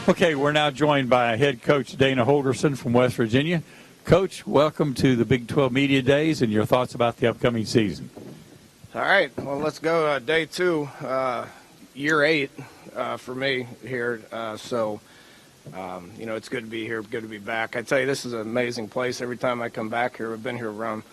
Okay, we're now joined by head coach Dana Holgorsen from West Virginia. Coach, welcome to the Big 12 Media Days and your thoughts about the upcoming season. All right, well, let's go day 2, year 8 for me here. It's good to be here, good to be back. I tell you, this is an amazing place. Every time I come back here, I've been here around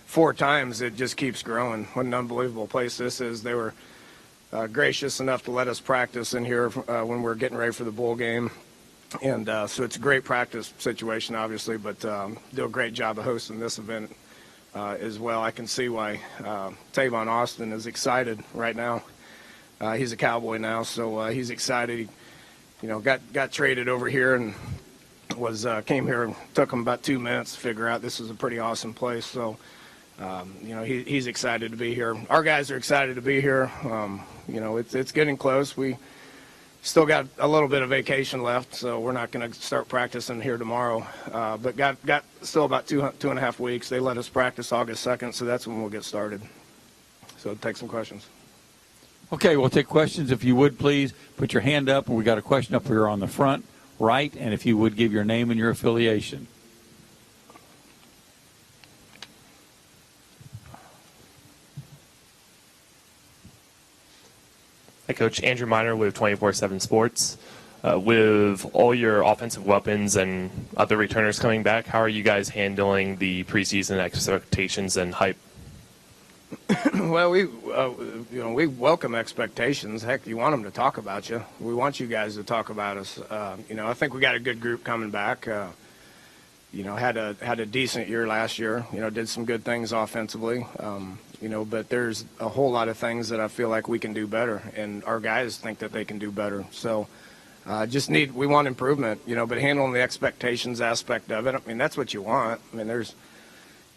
4 times. It just keeps growing. What an unbelievable place this is. They were gracious enough to let us practice in here when we're getting ready for the bowl game. And so it's a great practice situation, obviously, but do a great job of hosting this event as well. I can see why Tavon Austin is excited right now. He's a Cowboy now, so he's excited. He, got traded over here and came here. And took him about 2 minutes to figure out this is a pretty awesome place. So, he's excited to be here. Our guys are excited to be here. It's getting close. We still got a little bit of vacation left, so we're not going to start practicing here tomorrow. But got still about two and a half weeks. They let us practice August 2nd, so that's when we'll get started. So take some questions. Okay, we'll take questions. If you would, please put your hand up. And we got a question up here on the front right, and if you would give your name and your affiliation. Hi, Coach. Andrew Miner with 24/7 Sports. With all your offensive weapons and other returners coming back, how are you guys handling the preseason expectations and hype? Well, we welcome expectations. Heck, you want them to talk about you. We want you guys to talk about us. I think we got a good group coming back. Had a decent year last year. Did some good things offensively. But there's a whole lot of things that I feel like we can do better, and our guys think that they can do better. So, we want improvement. But handling the expectations aspect of it, that's what you want.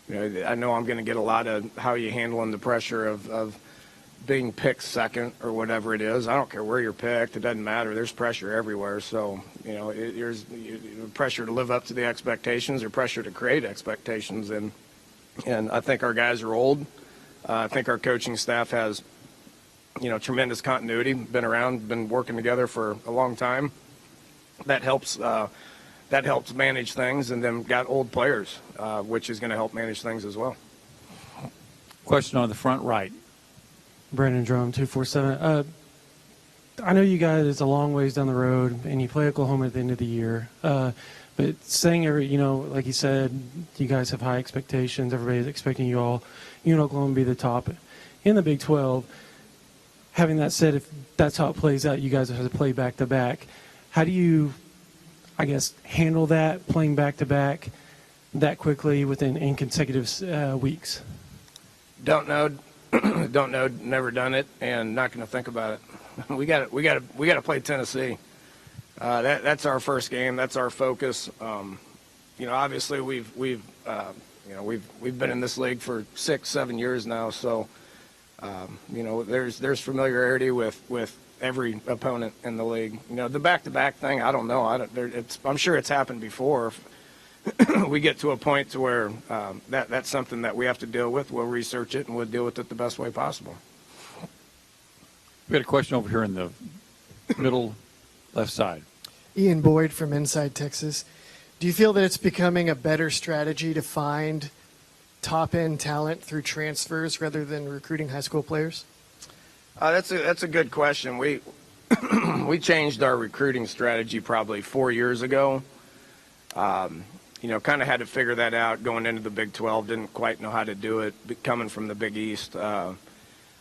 I know I'm going to get a lot of how you handling the pressure of being picked second or whatever it is. I don't care where you're picked. It doesn't matter. There's pressure everywhere. So, there's pressure to live up to the expectations or pressure to create expectations. And I think our guys are old. I think our coaching staff has, tremendous continuity, been around, been working together for a long time. That helps manage things, and then got old players, which is going to help manage things as well. Question on the front right. Brandon Drum, 247. I know you guys, it's a long ways down the road, and you play Oklahoma at the end of the year. But saying like you said, you guys have high expectations. Everybody's expecting you and Oklahoma to be the top in the Big 12. Having that said, if that's how it plays out, you guys have to play back-to-back. How do you, handle that, playing back-to-back that quickly in consecutive weeks? Don't know. Don't know. Never done it, and not going to think about it. We got to play Tennessee. That's our first game. That's our focus. Obviously we've been in this league for 6-7 years now, so there's familiarity with every opponent in the league. The back-to-back thing, I don't know. I'm sure it's happened before. If we get to a point to where that's something that we have to deal with, we'll research it and we'll deal with it the best way possible. We got a question over here in the middle left side. Ian Boyd from Inside Texas. Do you feel that it's becoming a better strategy to find top-end talent through transfers rather than recruiting high school players? That's a good question. We changed our recruiting strategy probably 4 years ago. Kind of had to figure that out going into the Big 12. Didn't quite know how to do it coming from the Big East.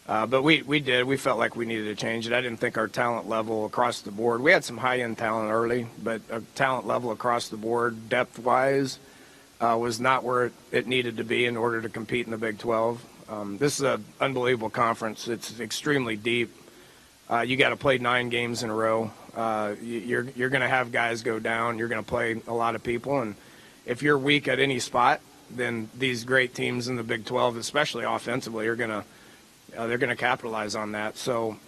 But we did. We felt like we needed to change it. I didn't think our talent level across the board, we had some high-end talent early, but our talent level across the board, depth-wise, was not where it needed to be in order to compete in the Big 12. This is an unbelievable conference. It's extremely deep. You got to play 9 games in a row. You're going to have guys go down. You're going to play a lot of people. And if you're weak at any spot, then these great teams in the Big 12, especially offensively, are going to they're going to capitalize on that. So,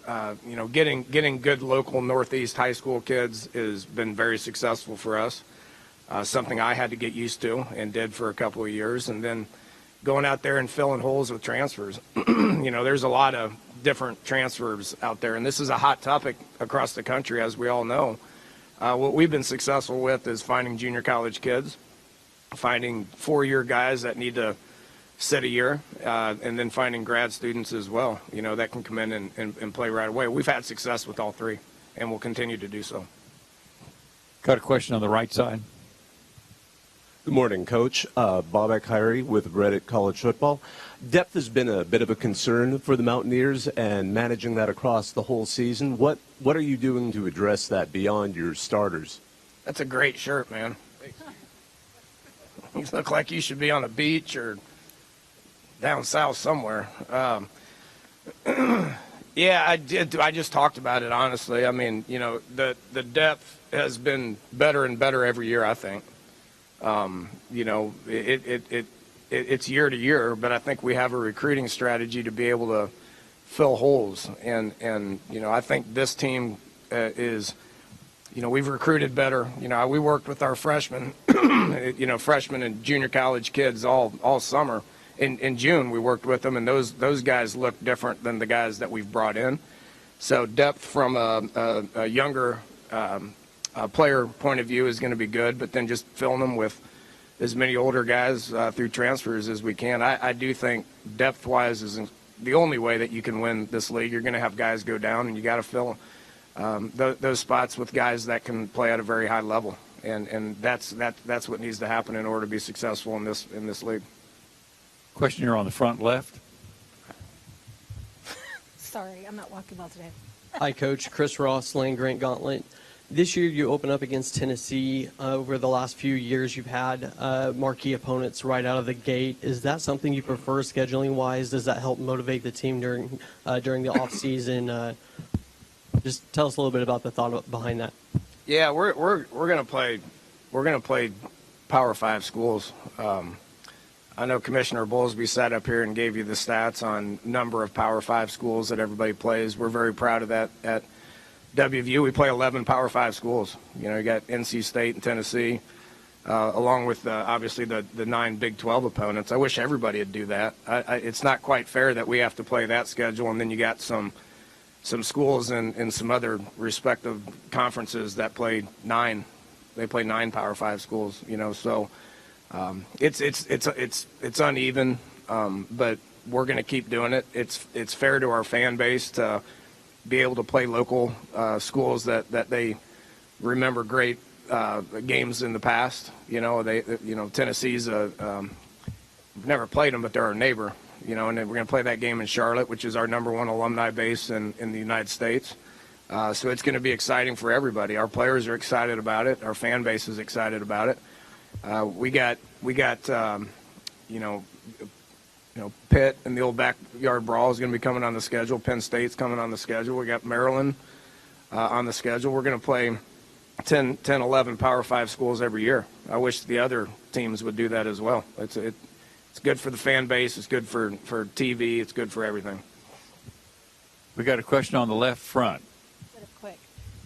getting good local Northeast high school kids has been very successful for us. Something I had to get used to and did for a couple of years. And then going out there and filling holes with transfers. There's a lot of different transfers out there, and this is a hot topic across the country, as we all know. What we've been successful with is finding junior college kids, finding 4-year guys that need to sit a year, and then finding grad students as well, that can come in and play right away. We've had success with all three, and we'll continue to do so. Got a question on the right side. Good morning, Coach. Bob Ekhiri with Reddit College Football. Depth has been a bit of a concern for the Mountaineers, and managing that across the whole season. What are you doing to address that beyond your starters? That's a great shirt, man. You look like you should be on a beach or down south somewhere. Yeah, I did. I just talked about it, honestly. I mean, the depth has been better and better every year, I think. It's year to year, but I think we have a recruiting strategy to be able to fill holes. And I think this team is, we've recruited better. We worked with our freshmen, freshmen and junior college kids all summer. In June, we worked with them, and those guys look different than the guys that we've brought in. So depth from a younger player point of view is going to be good, but then just filling them with as many older guys through transfers as we can. I do think depth-wise is the only way that you can win this league. You're going to have guys go down, and you got to fill those spots with guys that can play at a very high level, and that's what needs to happen in order to be successful in this league. Question here on the front left. Sorry, I'm not walking well today. Hi, Coach. Chris Ross, Land Grant Gauntlet. This year you open up against Tennessee. Over the last few years you've had marquee opponents right out of the gate. Is that something you prefer scheduling-wise? Does that help motivate the team during the off-season? Just tell us a little bit about the thought behind that. Yeah, we're gonna play Power 5 schools. I know Commissioner Bowlesby sat up here and gave you the stats on number of Power 5 schools that everybody plays. We're very proud of that. At WVU, we play 11 Power 5 schools. You got NC State and Tennessee, along with obviously the 9 Big 12 opponents. I wish everybody would do that. It's not quite fair that we have to play that schedule, and then you got some schools in some other respective conferences that play 9. They play 9 Power 5 schools. So. It's uneven, but we're going to keep doing it. It's fair to our fan base to be able to play local schools that they remember great games in the past. Tennessee's we've never played them, but they're our neighbor. And then we're going to play that game in Charlotte, which is our #1 alumni base in the United States. So it's going to be exciting for everybody. Our players are excited about it. Our fan base is excited about it. We got Pitt and the old backyard brawl is going to be coming on the schedule. Penn State's coming on the schedule. We got Maryland on the schedule. We're going to play 10, 11 Power 5 schools every year. I wish the other teams would do that as well. It's good for the fan base. It's good for TV. It's good for everything. We got a question on the left front. Quick.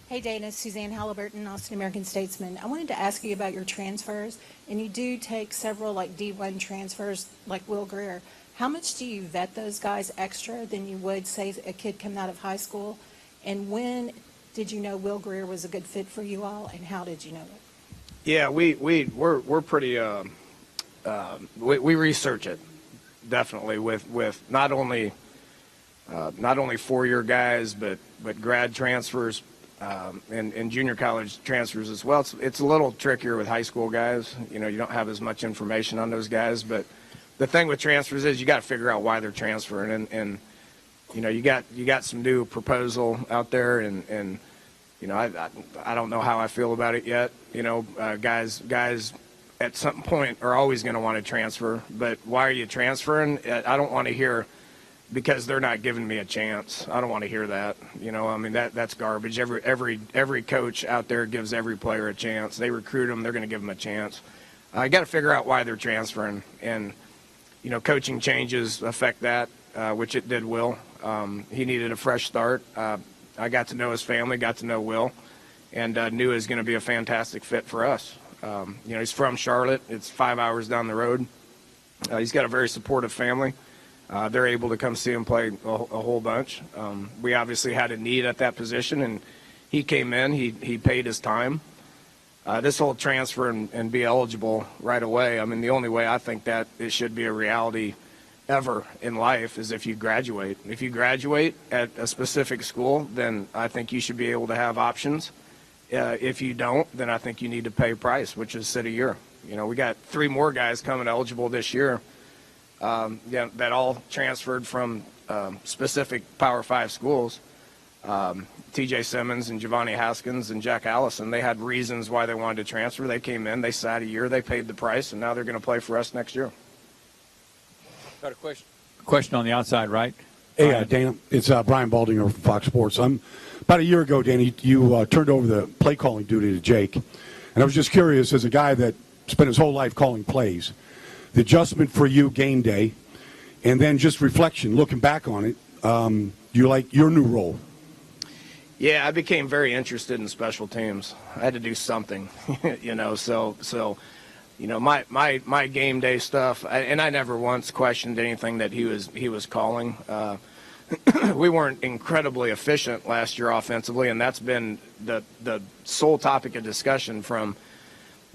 Hey, Dana, Suzanne Halliburton, Austin American Statesman. I wanted to ask you about your transfers, and you do take several like D1 transfers like Will Greer. How much do you vet those guys extra than you would, say, a kid coming out of high school? And when did you know Will Greer was a good fit for you all, and how did you know it? Yeah, we're pretty we research it definitely with not only 4-year guys but grad transfers. And junior college transfers as well. It's a little trickier with high school guys. You don't have as much information on those guys. But the thing with transfers is you got to figure out why they're transferring. And you got some new proposal out there. And I don't know how I feel about it yet. Guys at some point are always going to want to transfer. But why are you transferring? I don't want to hear because they're not giving me a chance. I don't want to hear that. That's garbage. Every coach out there gives every player a chance. They recruit them. They're going to give them a chance. I got to figure out why they're transferring. And, coaching changes affect that, which it did Will. He needed a fresh start. I got to know his family, got to know Will, and knew he was going to be a fantastic fit for us. He's from Charlotte. It's 5 hours down the road. He's got a very supportive family. They're able to come see him play a whole bunch. We obviously had a need at that position, and he came in, he paid his time. This whole transfer and be eligible right away, I mean, the only way I think that it should be a reality ever in life is if you graduate. If you graduate at a specific school, then I think you should be able to have options. If you don't, then I think you need to pay a price, which is sit a year. You know, we got 3 more guys coming eligible this year that all transferred from specific Power 5 schools. TJ Simmons and Giovanni Haskins and Jack Allison, they had reasons why they wanted to transfer. They came in, they sat a year, they paid the price, and now they're going to play for us next year. Got a question on the outside, right? Hey, Dana, it's Brian Baldinger from Fox Sports. About a year ago, Dana, you turned over the play calling duty to Jake. And I was just curious, as a guy that spent his whole life calling plays, the adjustment for you game day, and then just reflection, looking back on it, you like your new role? Yeah, I became very interested in special teams. I had to do something, you know, so you know, my game day stuff, and I never once questioned anything that he was calling. We weren't incredibly efficient last year offensively, and that's been the sole topic of discussion from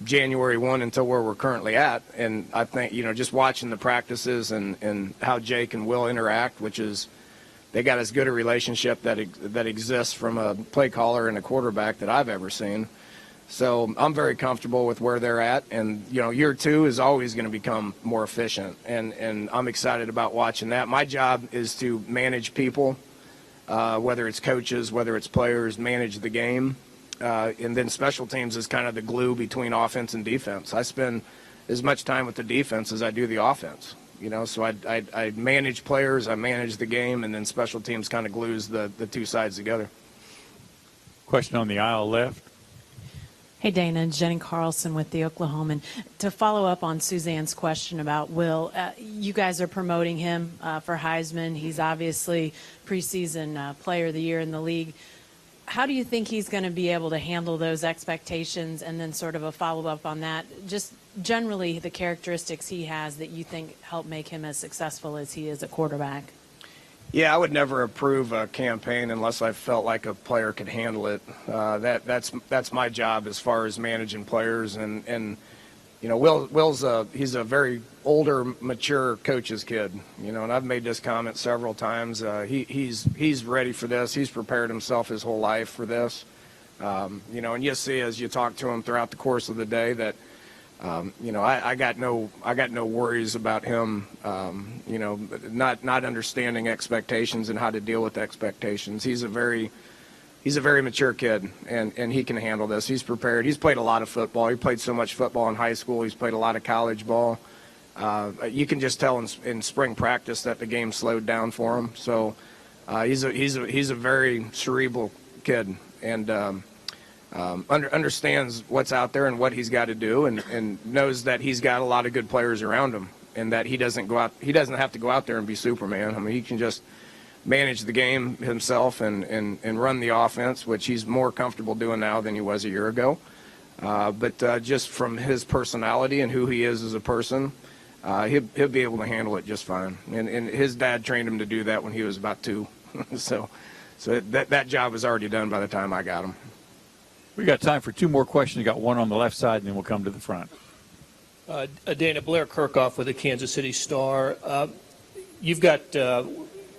January 1 until where we're currently at. And I think, you know, just watching the practices and how Jake and Will interact, which is they got as good a relationship that exists from a play caller and a quarterback that I've ever seen. So I'm very comfortable with where they're at. And, you know, year 2 is always going to become more efficient. And I'm excited about watching that. My job is to manage people, whether it's coaches, whether it's players, manage the game. And then special teams is kind of the glue between offense and defense. I spend as much time with the defense as I do the offense. You know, so I manage players, I manage the game, and then special teams kind of glues the two sides together. Question on the aisle left. Hey, Dana, Jenny Carlson with the Oklahoman. To follow up on Suzanne's question about Will, you guys are promoting him for Heisman. He's obviously preseason player of the year in the league. How do you think he's going to be able to handle those expectations? And then sort of a follow-up on that, just generally the characteristics he has that you think help make him as successful as he is a quarterback. Yeah, I would never approve a campaign unless I felt like a player could handle it. That's my job as far as managing players. And you know, Will's he's a very older, mature coach's kid. You know, and I've made this comment several times. He's ready for this. He's prepared himself his whole life for this. You know, and you see as you talk to him throughout the course of the day that. You know, I got no worries about him. You know, not understanding expectations and how to deal with expectations. He's a very mature kid, and he can handle this. He's prepared. He's played a lot of football. He played so much football in high school. He's played a lot of college ball. You can just tell in spring practice that the game slowed down for him. So he's a very cerebral kid, and. Understands what's out there and what he's got to do, and knows that he's got a lot of good players around him, and that he doesn't have to go out there and be Superman. I mean, he can just manage the game himself and run the offense, which he's more comfortable doing now than he was a year ago. But just from his personality and who he is as a person, he'll be able to handle it just fine. And his dad trained him to do that when he was about 2. so that job was already done by the time I got him. We got time for 2 more questions. We got one on the left side, and then we'll come to the front. Dana, Blair Kirkhoff with the Kansas City Star. You've got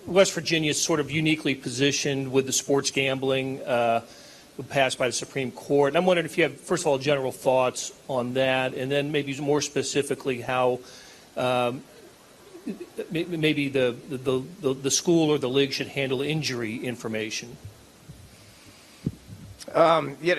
West Virginia sort of uniquely positioned with the sports gambling passed by the Supreme Court. And I'm wondering if you have, first of all, general thoughts on that, and then maybe more specifically how maybe the school or the league should handle injury information. Yeah,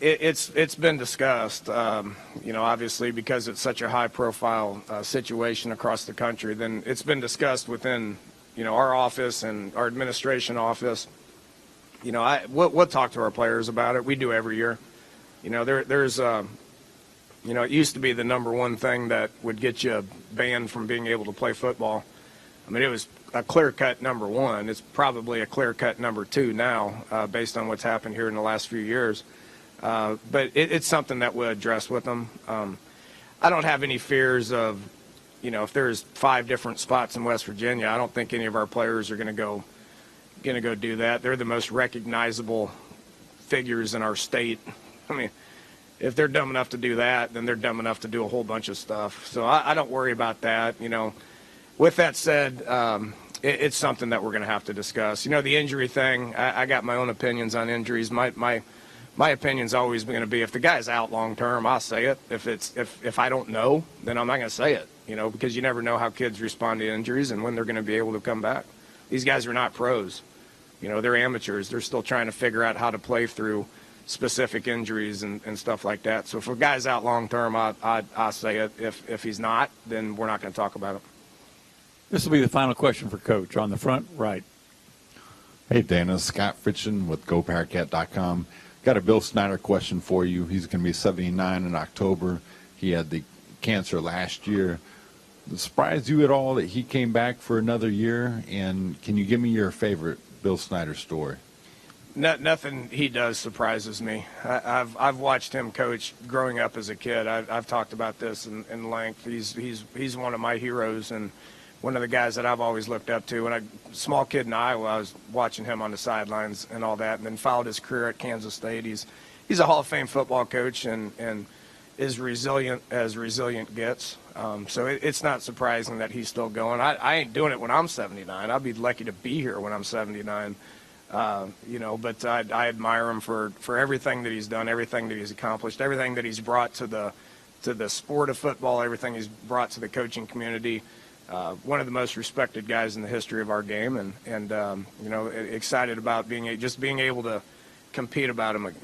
it's been discussed, you know, obviously because it's such a high-profile situation across the country. Then it's been discussed within, you know, our office and our administration office. You know, we'll talk to our players about it. We do every year. You know, there's you know, it used to be the number one thing that would get you banned from being able to play football. I mean, it was a clear-cut number 1. It's probably a clear-cut number 2 now, based on what's happened here in the last few years. But it's something that we'll address with them. I don't have any fears of, you know, if there's 5 different spots in West Virginia, I don't think any of our players are going to go do that. They're the most recognizable figures in our state. I mean, if they're dumb enough to do that, then they're dumb enough to do a whole bunch of stuff. So I don't worry about that. With that said, it's something that we're going to have to discuss. The injury thing, I got my own opinions on injuries. My opinion's always going to be, if the guy's out long term, I'll say it. If I don't know, then I'm not going to say it, because you never know how kids respond to injuries and when they're going to be able to come back. These guys are not pros. They're amateurs. They're still trying to figure out how to play through specific injuries and stuff like that. So if a guy's out long term, I'll say it. If he's not, then we're not going to talk about it. This will be the final question for Coach on the front right. Hey, Dana. Scott Fritchen with GoPowerCat.com. Got a Bill Snyder question for you. He's going to be 79 in October. He had the cancer last year. Surprised you at all that he came back for another year? And can you give me your favorite Bill Snyder story? Nothing he does surprises me. I've watched him coach growing up as a kid. I've talked about this in length. He's one of my heroes and one of the guys that I've always looked up to. When I small kid in Iowa, I was watching him on the sidelines and all that, and then followed his career at Kansas State. He's a Hall of Fame football coach and is resilient as resilient gets. So it's not surprising that he's still going. I ain't doing it when I'm 79. I'll be lucky to be here when I'm 79. But I admire him for everything that he's done, everything that he's accomplished, everything that he's brought to the sport of football, everything he's brought to the coaching community. One of the most respected guys in the history of our game, and excited about being able to compete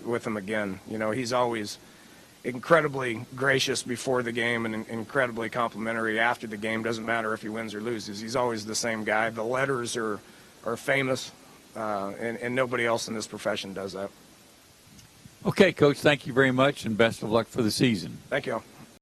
with him again. He's always incredibly gracious before the game and incredibly complimentary after the game. Doesn't matter if he wins or loses. He's always the same guy. The letters are famous, and nobody else in this profession does that. Okay, Coach, thank you very much, and best of luck for the season. Thank you all.